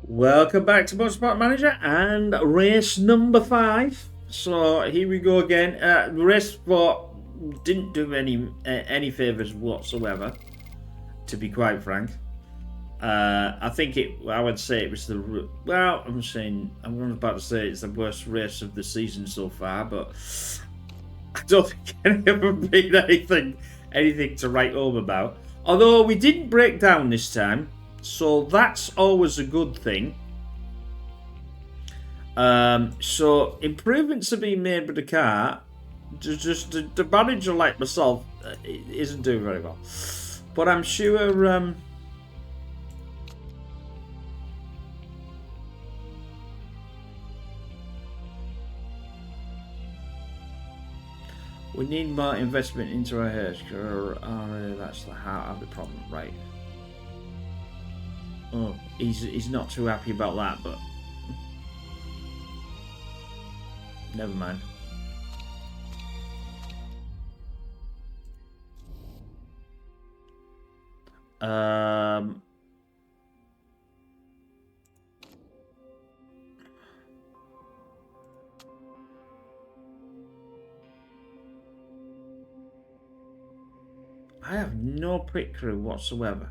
Welcome back to Motorsport Manager and race number 5. So here we go again. Race 4 didn't do any favours whatsoever, to be quite frank. I think I would say it was I'm about to say it's the worst race of the season so far, but I don't think any of them been anything to write home about. Although we didn't break down this time, so that's always a good thing. So improvements are being made with the car. Just the manager like myself isn't doing very well, but I'm sure. We need more investment into our hair. That's the heart of the problem, right? Oh, he's not too happy about that, but never mind. I have no pit crew whatsoever.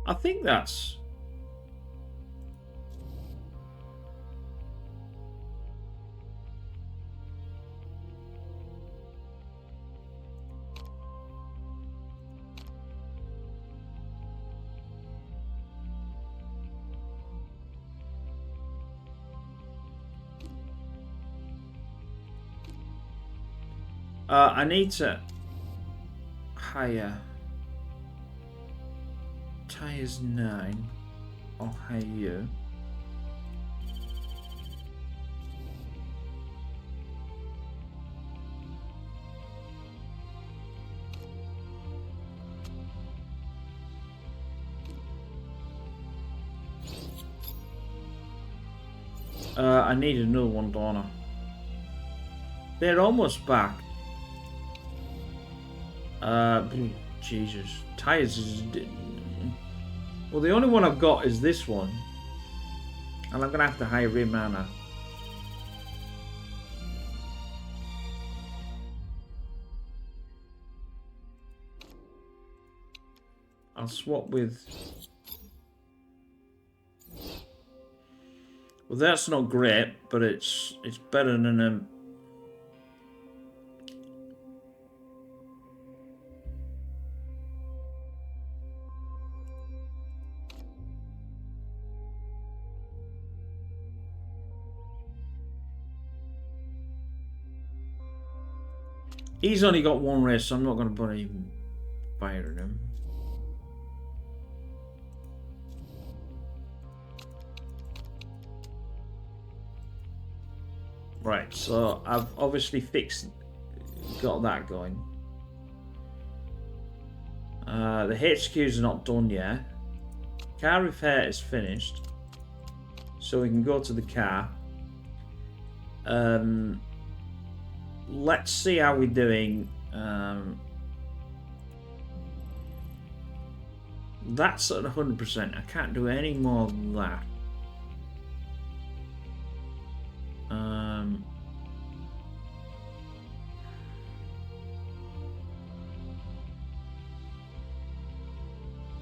I think that's... I need to hire tires 9. I'll hire you. I need another one, don't I? They're almost back. Jesus. Tires is... Well, the only one I've got is this one. And I'm going to have to hire him, Anna. I'll swap with... Well, that's not great, but it's better than a... He's only got one race, so I'm not going to put any fire in him. Right, so I've obviously got that going. The HQ's not done yet. Car repair is finished, so we can go to the car. Let's see how we're doing. That's at 100%. I can't do any more than that.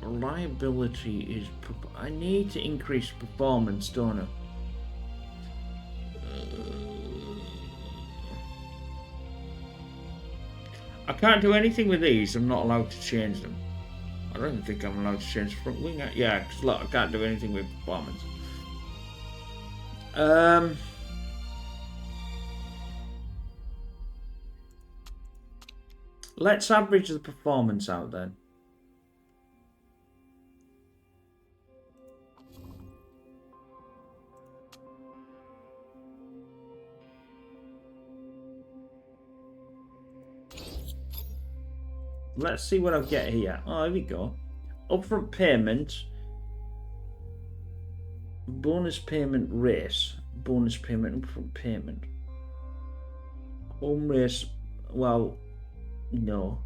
Reliability is... I need to increase performance, don't I? I can't do anything with these. I'm not allowed to change them. I don't even think I'm allowed to change front wing. Yeah, because look, I can't do anything with performance. Let's average the performance out then. Let's see what I get here. Oh, here we go. Upfront payment. Bonus payment race. Bonus payment upfront payment. Home race. Well, no.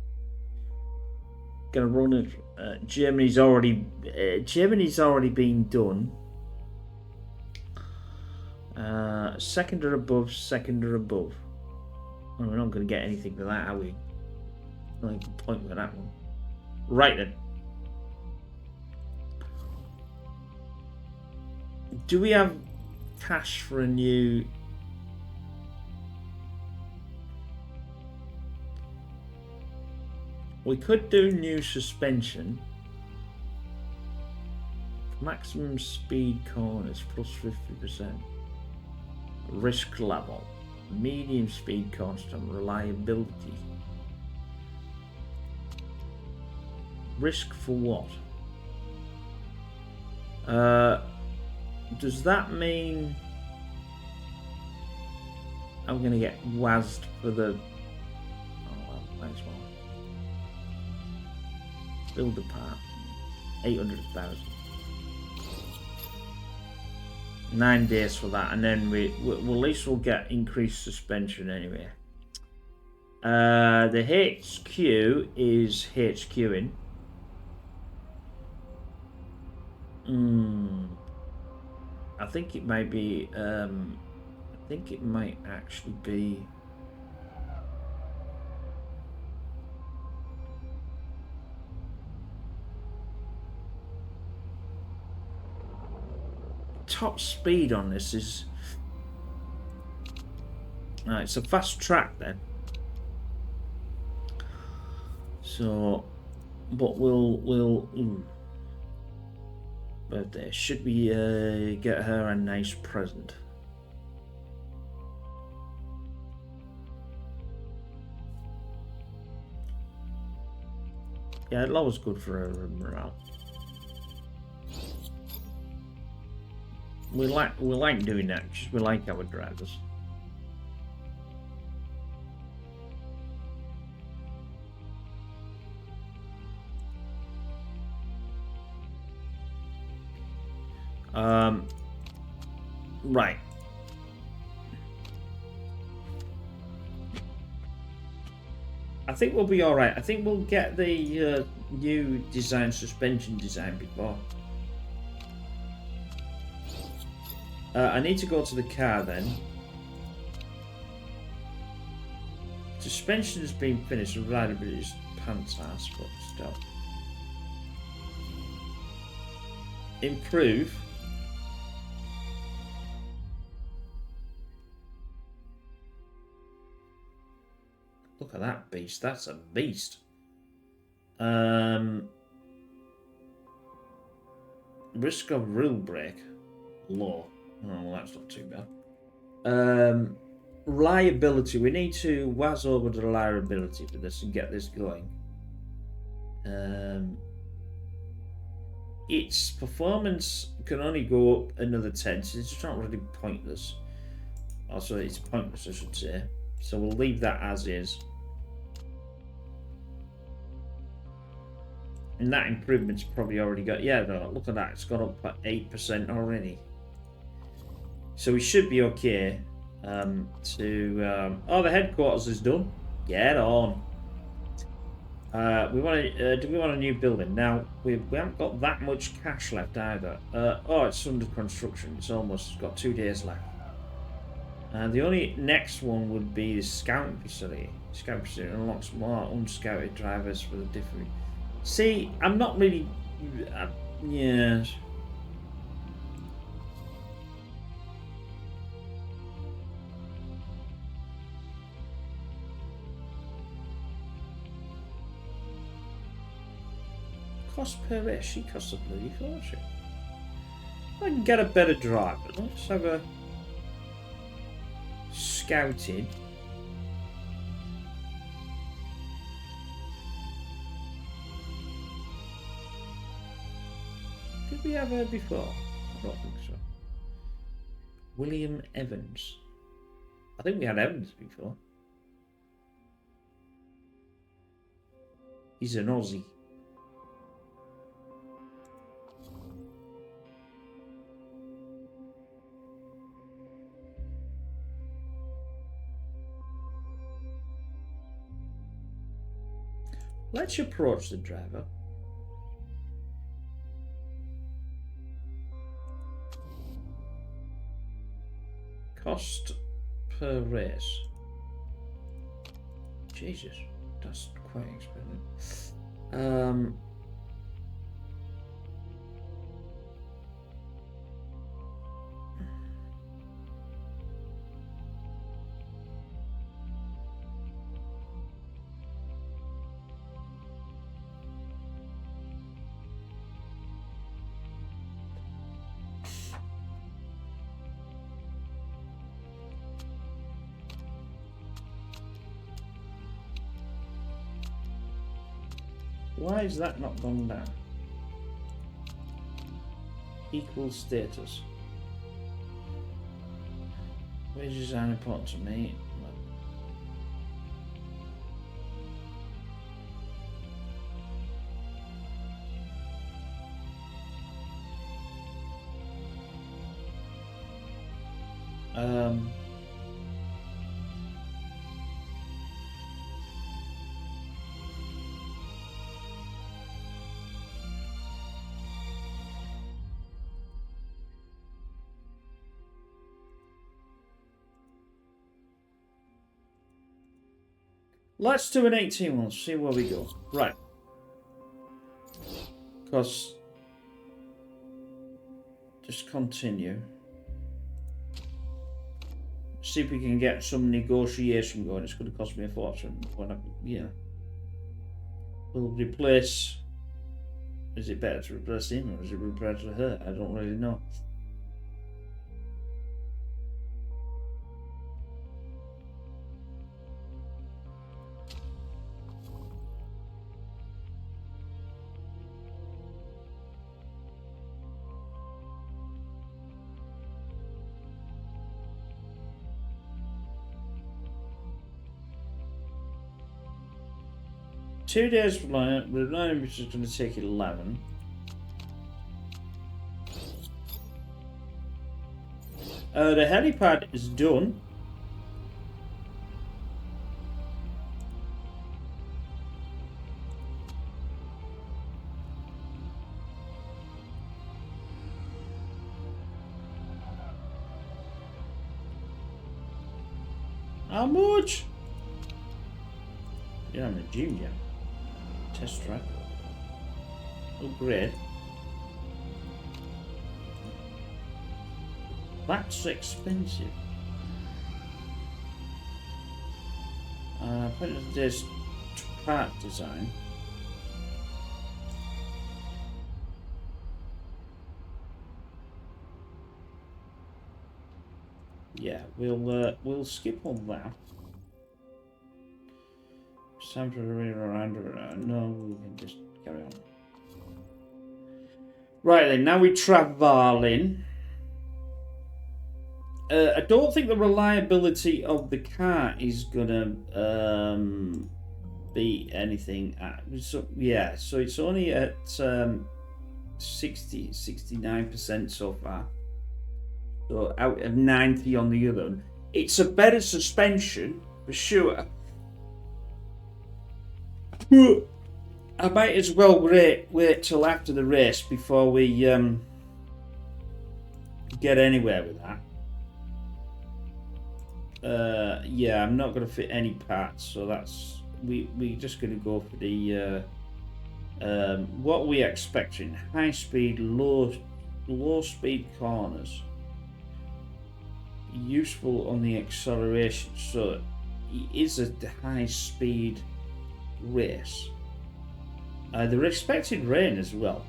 Gonna run it. Germany's already been done. Second or above. Second or above. Well, we're not gonna get anything for that, are we? No point with that one. Right then. Do we have cash for a new? We could do new suspension. Maximum speed corners plus 50%. Risk level. Medium speed constant. Reliability. Risk for what? Does that mean I'm going to get wazzed for the... Oh, well, might as well. Build a part. 800,000. 9 days for that, and then well, at least we'll get increased suspension anyway. The HQ is HQing. I think it might be. I think it might actually be. Top speed on this is. It's a fast track then. So, but we'll. Birthday. Should we get her a nice present? Yeah, it's always good for her morale. We like doing that because we like our drivers. Right. I think we'll be all right. I think we'll get the new design suspension design before. I need to go to the car then. Suspension has been finished. Reliability is pants ass, but still. Improve. Look at that beast. That's a beast. Risk of rule break. Low. Oh, well, that's not too bad. Reliability. We need to waz over the reliability for this and get this going. Its performance can only go up another 10, so it's not really pointless. Also, it's pointless, I should say. So we'll leave that as is. And that improvement's probably already got... Yeah, no, look at that. It's got up at 8% already. So we should be okay oh, the headquarters is done. Get on. We want to. Do we want a new building? Now, we haven't got that much cash left either. Oh, it's under construction. It's almost got 2 days left. The only next one would be the scouting facility. Scouting facility unlocks more unscouted drivers for the different... See, I'm not really... yeah... Cost per race, she costs a bloody fortune. I can get a better driver. Let's have a scouting. Did we have her before? I don't think so. William Evans. I think we had Evans before. He's an Aussie. Let's approach the driver. Cost per race. Jesus, that's quite expensive. Why is that not gone down? Equal status. Wages are important to me. Let's do an 18 one, see where we go. Right. Because just continue. See if we can get some negotiation going. It's going to cost me a fortune. Yeah. We'll replace. Is it better to replace him or is it better to her? I don't really know. Two days for line, which is going to take 11. The helipad is done. How much? Yeah, I'm a gym jam. Test track. Upgrade. That's expensive. Put it as this part design. Yeah, we'll skip all that. It's time to around. No, we can just carry on. Right then, now we traveling. I don't think the reliability of the car is gonna be anything. So it's only at 69% so far. So out of 90 on the other. It's a better suspension for sure. I might as well wait till after the race before we get anywhere with that. Yeah, I'm not going to fit any parts, so that's we're just going to go for the what we expecting: high speed, low speed corners. Useful on the acceleration, so it is a high speed race. They're expecting rain as well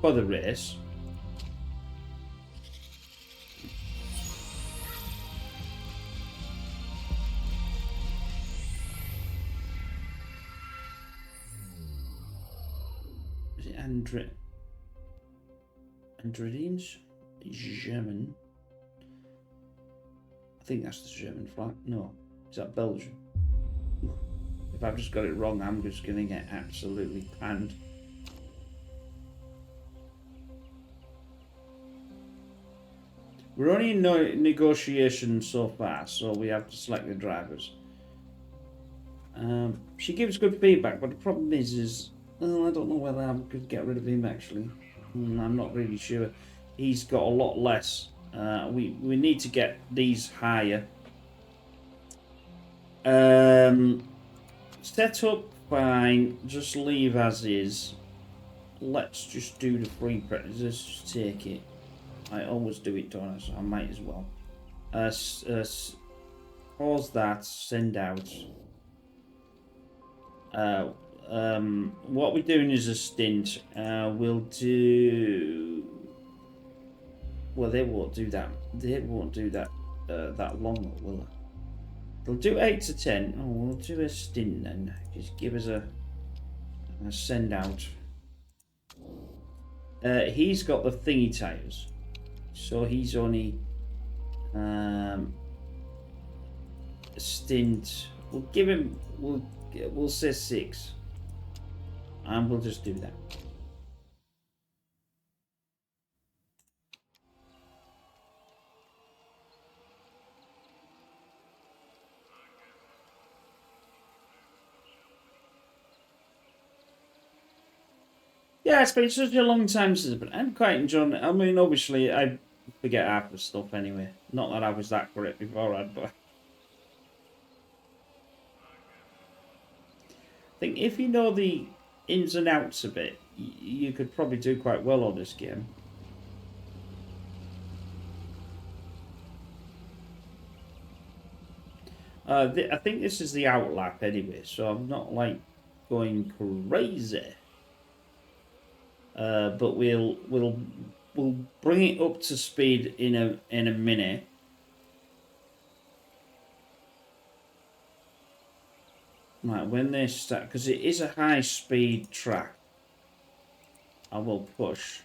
for the race. Is it Ardennes? German. I think that's the German flag. No, is that Belgium? If I've just got it wrong, I'm just going to get absolutely panned. We're only in negotiation so far, so we have to select the drivers. She gives good feedback, but the problem is well, I don't know whether I could get rid of him actually. I'm not really sure. He's got a lot less. We need to get these higher. Set up fine. Just leave as is. Let's just do the free practice. Let's just take it. I always do it, don't I? So I might as well. Pause that. Send out. What we're doing is a stint. We'll do. Well, they won't do that. They won't do that that long, will they? They'll do 8 to 10. Oh, we'll do a stint then. Just give us a send out. He's got the thingy tires, so he's only stint. We'll give him. We'll say 6, and we'll just do that. Yeah, it's been such a long time since, but I'm quite enjoying it. I mean, obviously, I forget half the stuff anyway. Not that I was that great beforehand, but I think if you know the ins and outs a bit, you could probably do quite well on this game. I think this is the outlap anyway, so I'm not like going crazy. But we'll bring it up to speed in a minute. Right, when they start, because it is a high speed track, I will push.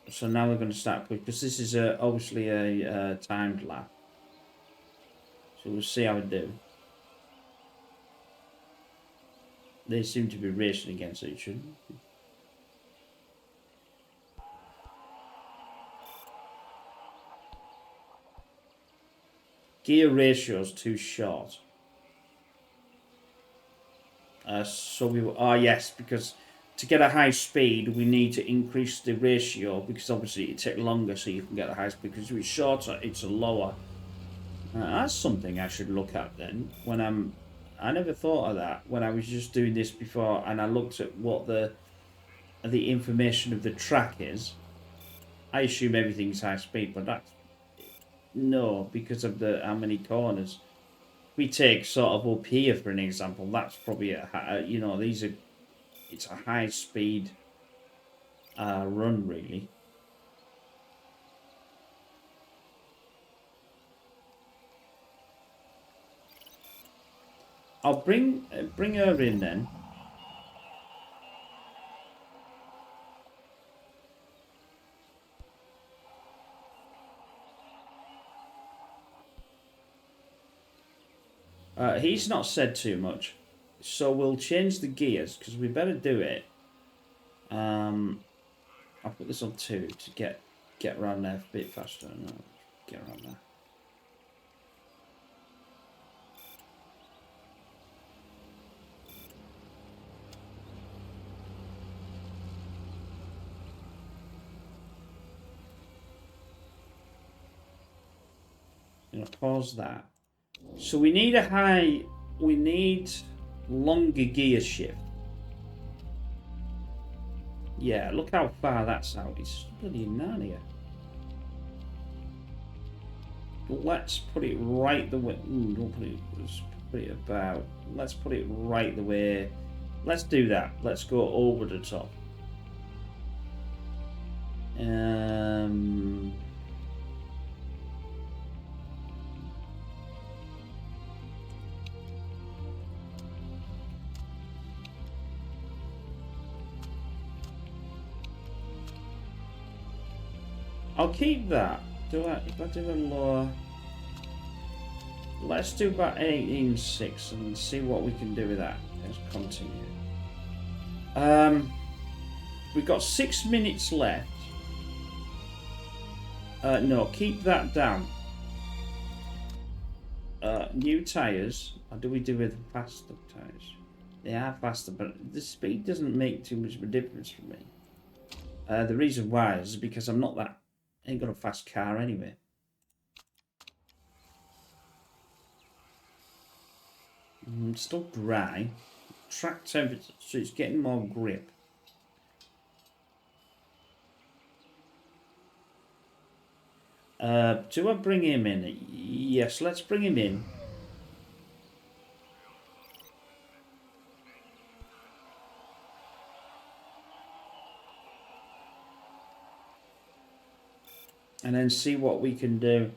So now we're going to start push, because this is obviously a timed lap. So we'll see how we do. They seem to be racing against each other. Gear ratio is too short. So we will, yes, because to get a high speed, we need to increase the ratio, because obviously it takes longer so you can get a high speed, because if it's shorter, it's a lower. That's something I should look at then, when I never thought of that when I was just doing this before, and I looked at what the information of the track is. I assume everything's high speed, but that's no, because of how many corners. We take sort of up here for an example. That's probably it's a high speed run really. I'll bring her in then. He's not said too much, so we'll change the gears because we better do it. I'll put this on 2 to get around there a bit faster. No, get around there. I'm gonna pause that. So we need longer gear shift. Yeah, look how far that's out. It's bloody Narnia. Let's put it right the way. Don't put it. Let's put it about. Let's put it right the way. Let's do that. Let's go over the top. I'll keep that. If I do a lower, let's do about 18.6 and see what we can do with that. Let's continue. We've got 6 minutes left. No, keep that down. New tyres, or do we do with faster tyres? They are faster, but the speed doesn't make too much of a difference for me. The reason why is because I'm not that... I ain't got a fast car anyway. It's still dry. Track temperature, so it's getting more grip. Do I bring him in? Yes, let's bring him in. And then see what we can do.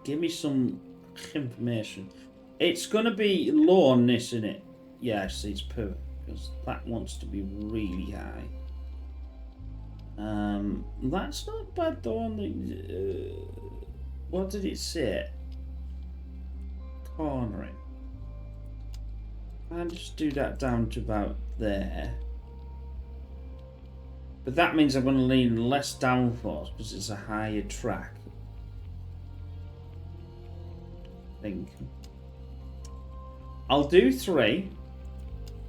Give me some information. It's going to be low on this, isn't it? Yes, it's poor. Because that wants to be really high. That's not bad though. On the, what did it say? Cornering. I'll just do that down to about there. But that means I'm going to lean less downforce because it's a higher track. I think. I'll do 3.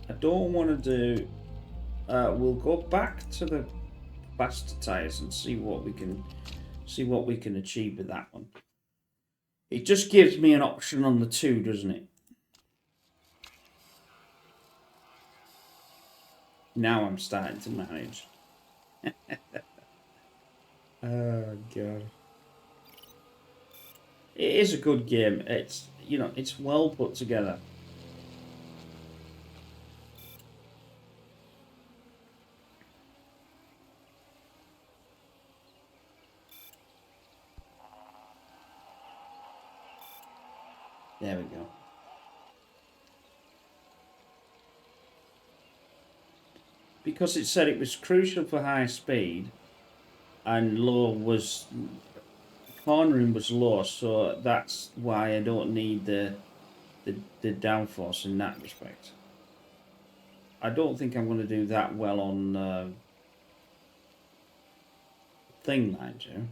I don't want to do... we'll go back to the faster tyres and see what we can achieve with that one. It just gives me an option on the 2, doesn't it? Now I'm starting to manage. Oh god. It is a good game. It's, you know, it's well put together. There we go. Because it said it was crucial for high speed and low was... cornering was low, so that's why I don't need the downforce in that respect. I don't think I'm going to do that well on thing, mind you.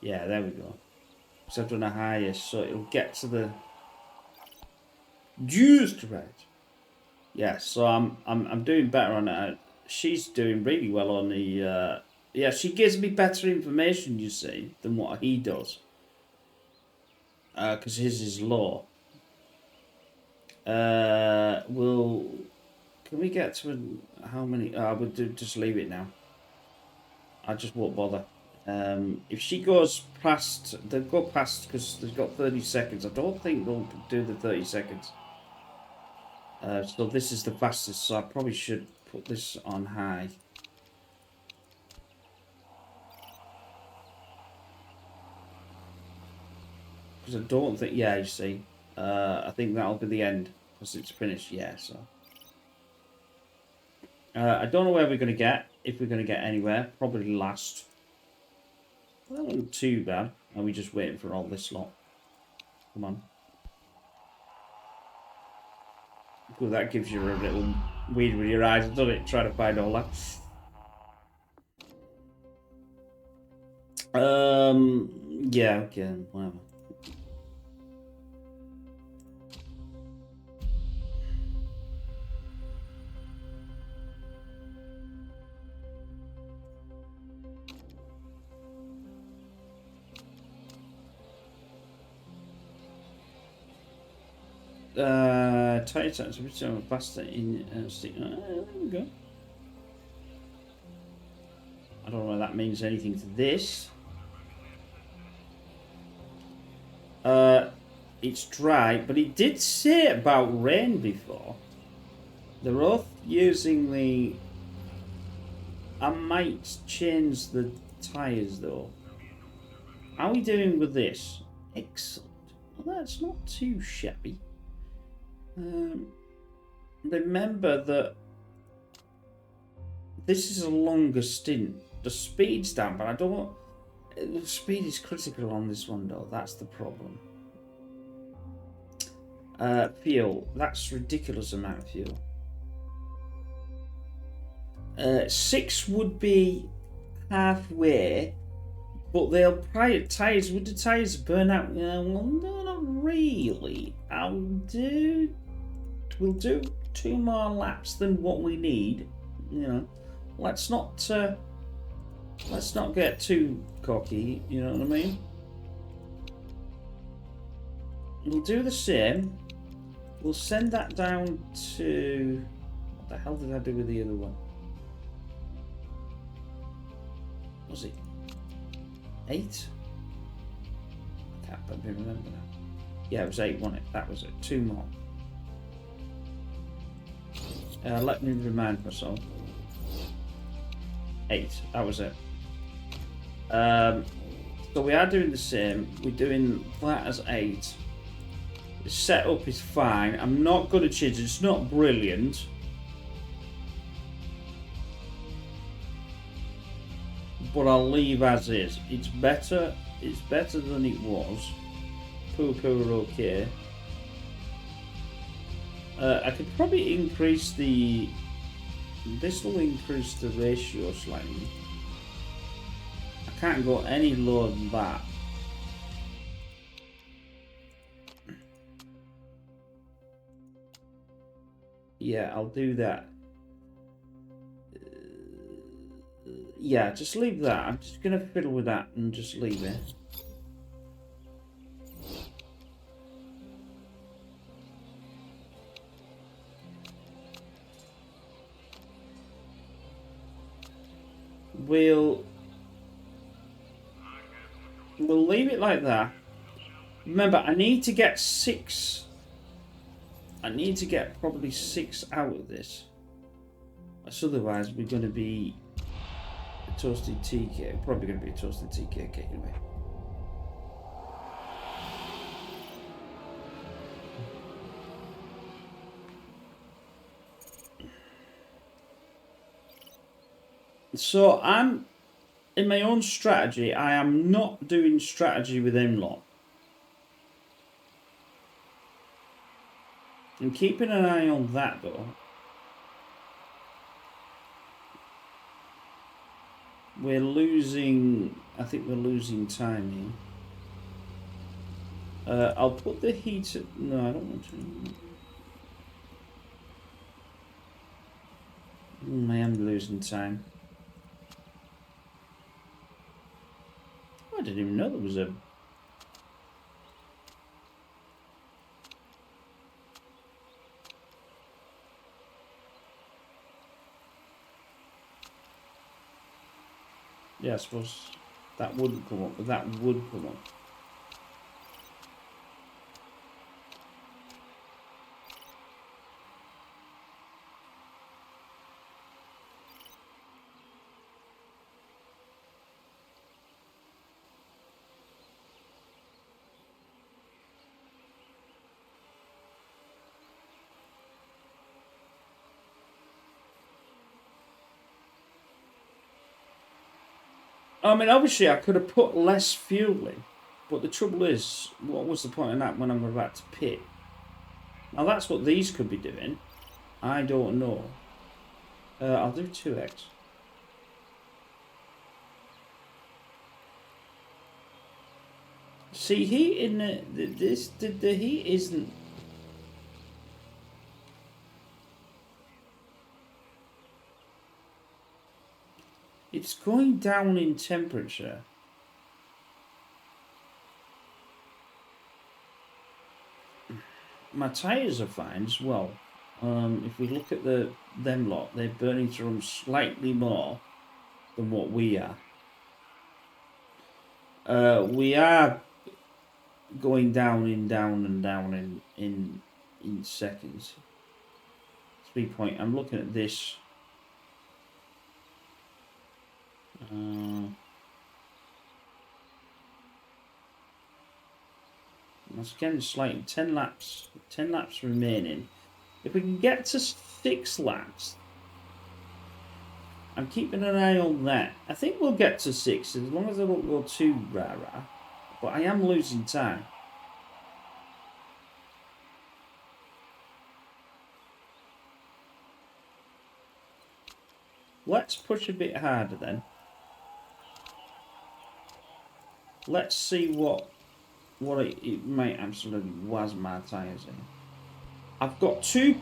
Yeah, there we go. So I've done a highest, so it'll get to the just right. Yeah, so I'm doing better on it. She's doing really well on the. Yeah, she gives me better information, you see, than what he does. Because his is low. Will. Can we get to how many? I would do just leave it now. I just won't bother. If she goes past, they'll go past because they've got 30 seconds. I don't think they'll do the 30 seconds. So this is the fastest, so I probably should put this on high. Because I don't think, yeah, you see, I think that'll be the end because it's finished, yeah, so. I don't know where we're going to get, if we're going to get anywhere, probably last. That wasn't too bad. Are we just waiting for all this lot? Come on. Cool, that gives you a little weed with your eyes, doesn't it? Try to find all that. Yeah, okay, whatever. Tight touch, which are faster in stick. There we go. I don't know whether that means anything to this. It's dry, but it did say about rain before. They're both using the I might change the tyres though. How are we doing with this? Excellent. Well, that's not too shabby. Remember that this is a longer stint. The speed's down, but I don't want... The speed is critical on this one though. That's the problem. Fuel. That's ridiculous amount of fuel. 6 would be halfway, but they'll probably tires. Would the tires burn out? Well, no, not really. We'll do 2 more laps than what we need. You know, let's not get too cocky. You know what I mean? We'll do the same. We'll send that down to... What the hell did I do with the other one? Was it 8? I can't remember now. Yeah, it was 8, wasn't it? That was it. 2 more. Let me remind myself. 8. That was it. So we are doing the same. We're doing that as 8. The setup is fine. I'm not going to change it. It's not brilliant. But I'll leave as is. It's better. It's better than it was. Poo-poo okay. I could probably increase the... This will increase the ratio slightly. I can't go any lower than that. Yeah, I'll do that. Yeah, just leave that. I'm just going to fiddle with that and just leave it. We'll leave it like that. Remember, I need to get 6. I need to get probably 6 out of this. Otherwise, we're going to be a toasted tea cake. Probably going to be a toasted tea cake anyway. So I'm in my own strategy. I am not doing strategy with them lot. I'm keeping an eye on that though. We're losing. I think we're losing time here. I'll put the heater. No, I don't want to. I am losing time. I didn't even know there was a... Yeah, I suppose that wouldn't come up, but that would come up. I mean, obviously I could have put less fuel in, but the trouble is, what was the point of that when I'm about to pit? Now that's what these could be doing. I don't know. I'll do 2x. See, heat in the heat isn't... It's going down in temperature. My tyres are fine as well. If we look at them lot, they're burning through them slightly more than what we are. We are going down in seconds. 3 point. I'm looking at this. That's getting slightly 10 laps. 10 laps remaining. If we can get to 6 laps, I'm keeping an eye on that. I think we'll get to 6 as long as I don't go too rah-rah. But I am losing time. Let's push a bit harder then. Let's see what it might absolutely was my tyres in. I've got two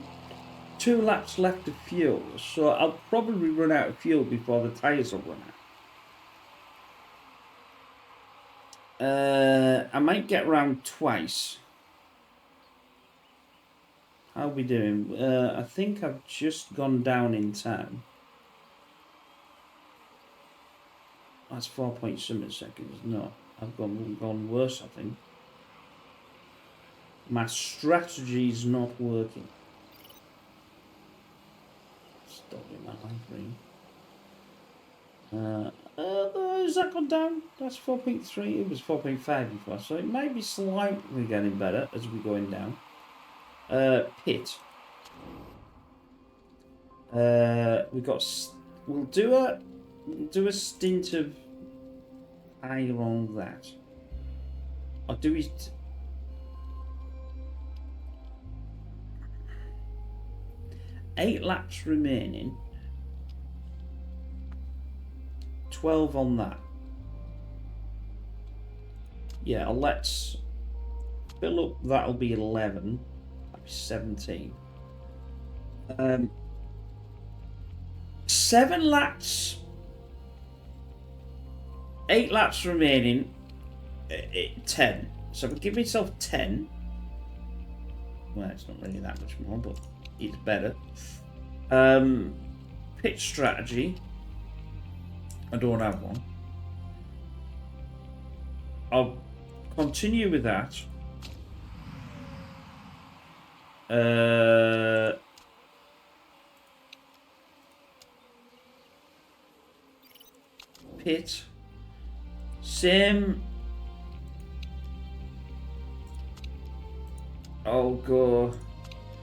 laps left of fuel, so I'll probably run out of fuel before the tyres will run out. I might get round twice. How are we doing? I think I've just gone down in time. That's 4 point something seconds. No, I've gone worse, I think. My strategy's not working. Stopping my light green. Has that gone down? That's 4.3. It was 4.5 before, so it might be slightly getting better as we're going down. Pit. We'll do a stint of higher on that. Or do we? 8 laps remaining. 12 on that. Yeah, let's fill up. That'll be 11. That'll be 17. 7 laps. 8 laps remaining. 10. So if I give myself 10. Well, it's not really that much more, but it's better. Pit strategy. I don't have one. I'll continue with that. Pit. Same. I'll go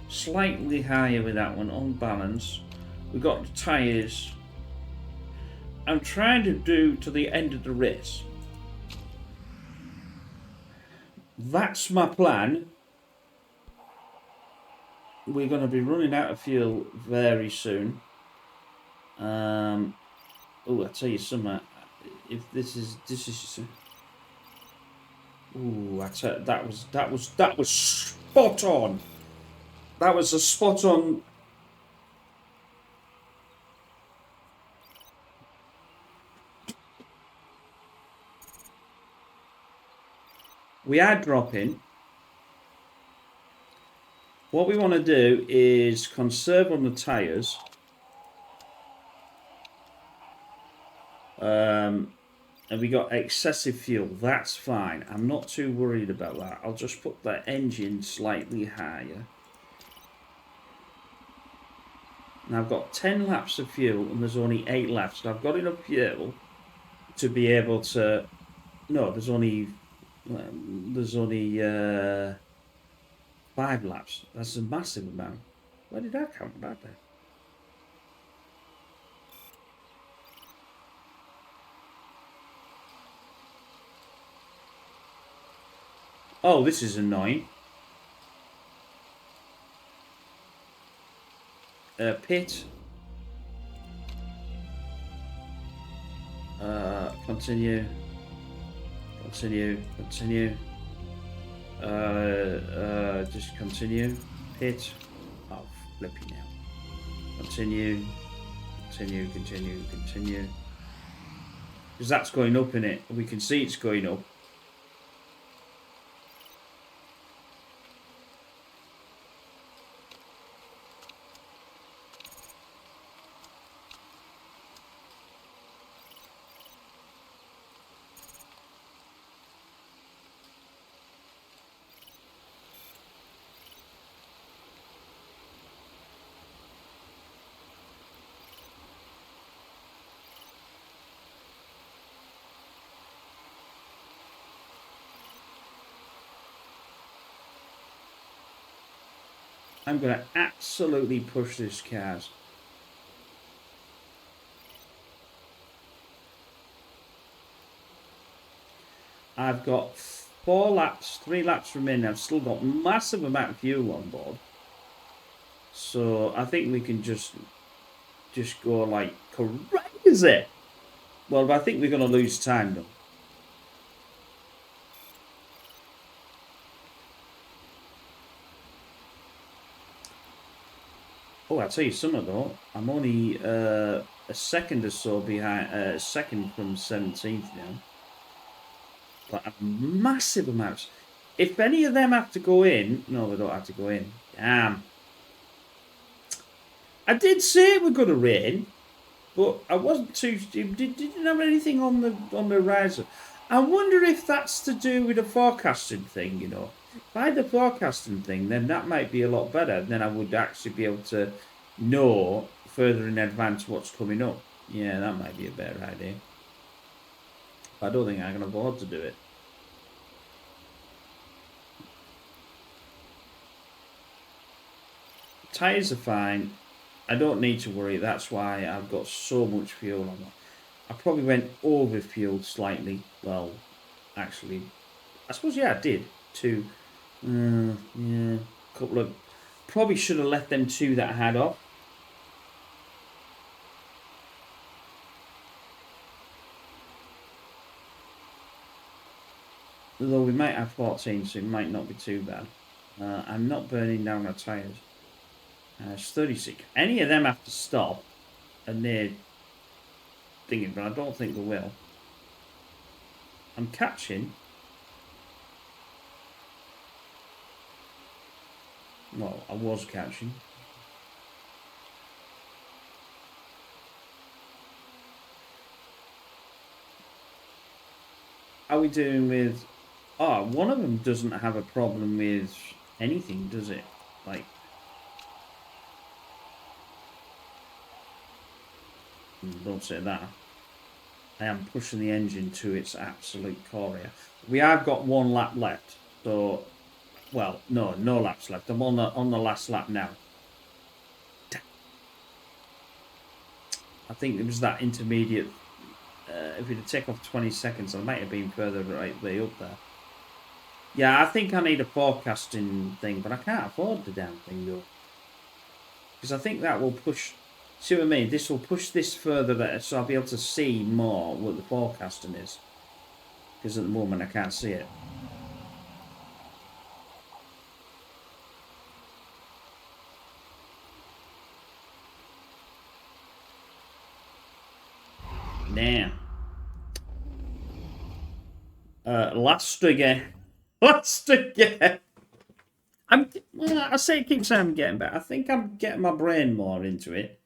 slightly higher with that one on balance. We've got the tyres. I'm trying to do to the end of the race. That's my plan. We're going to be running out of fuel very soon. Oh, I tell you something. If this is. Ooh, that was spot on. That was a spot on. We are dropping. What we want to do is conserve on the tyres. And we got excessive fuel. That's fine. I'm not too worried about that. I'll just put the engine slightly higher. Now I've got 10 laps of fuel and there's only 8 laps. So I've got enough fuel to be able to... No, there's only 5 laps. That's a massive amount. Where did I count that then? Oh, this is annoying. Pit. Continue. Just continue. Pit. Oh, flipping now. Continue. Because that's going up in it. We can see it's going up. I'm going to absolutely push this cars. I've got 4 laps, 3 laps remaining. I've still got massive amount of fuel on board. So I think we can just go like crazy. Well, but I think we're going to lose time though. Oh, I'll tell you something though. I'm only a second or so behind, second from 17th now. But a massive amounts. If any of them have to go in, no, they don't have to go in. Damn. I did say it was going to rain, but I wasn't too. Didn't have anything on the horizon. I wonder if that's to do with the forecasting thing. You know, if I had the forecasting thing, then that might be a lot better. Then I would actually be able to know further in advance what's coming up. Yeah, that might be a better idea. I don't think I can afford to do it. Tyres are fine. I don't need to worry. That's why I've got so much fuel on. I probably went over fuel slightly. Well, actually, I suppose yeah, I did. 2. Yeah, couple of. Probably should have left them 2 that I had off. Although we might have 14, so it might not be too bad. I'm not burning down our tyres. It's 36. Any of them have to stop, and they're thinking, but I don't think they will. I'm catching. Well, I was catching. How are we doing with... Oh, one of them doesn't have a problem with anything, does it? Like... Don't say that. I am pushing the engine to its absolute core here. We have got 1 lap left, so... Well, no laps left. I'm on the last lap now. I think it was that intermediate. If we'd take off 20 seconds, I might have been further right way up there. Yeah, I think I need a forecasting thing, but I can't afford the damn thing though. Because I think that will push. See what I mean? This will push this further there, so I'll be able to see more what the forecasting is. Because at the moment I can't see it. Damn. Last again. Last again. I say it keeps saying I'm getting better. I think I'm getting my brain more into it.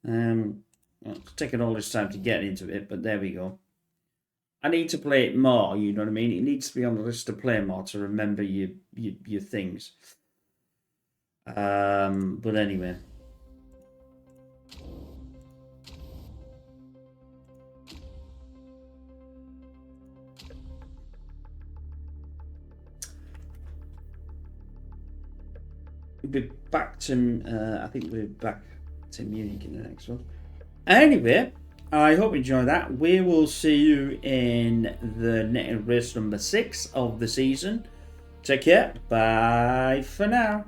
Well, it's taken all this time to get into it, but there we go. I need to play it more, you know what I mean? It needs to be on the list to play more to remember your things. But anyway. We'll be back to, I think we're back to Munich in the next one. Anyway, I hope you enjoyed that. We will see you in the race number 6 of the season. Take care. Bye for now.